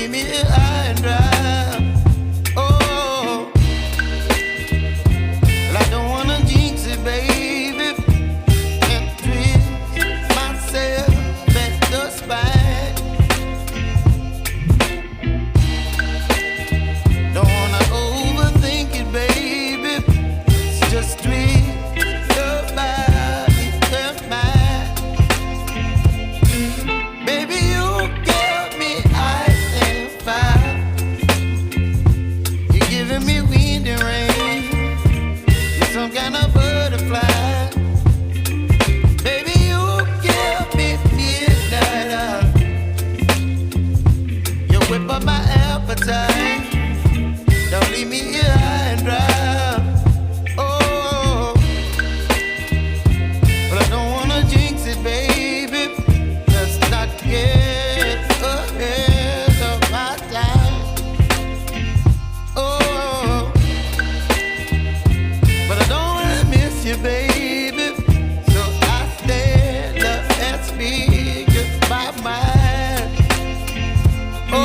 leave me high and dry. Oh, well, I don't wanna jinx it, baby, and twist myself at the spine. Don't wanna overthink it, baby. It's just twist your body and mine. Baby, you give me ice and fire. You're giving me wind and rain. You're some kind of butterfly. Baby, you give me midnight oil. You whip up my appetite. Don't leave me here high and dry. Oh, but I don't wanna jinx it, baby. Let's not get ahead of my time. Oh, but I don't wanna miss you, baby. So I stand up and speak my mind. Oh.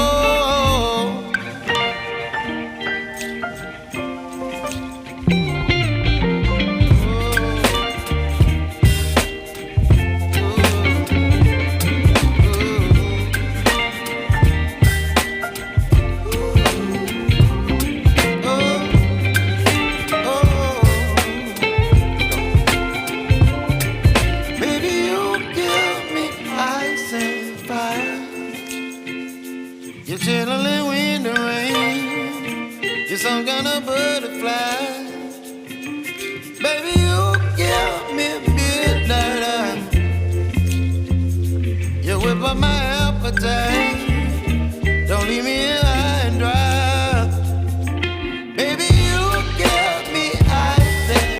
Baby, you give me ice and fire. You're chilling wind and rain. You're some kind of butterfly. Baby, you give me midnight oil. You whip up my appetite.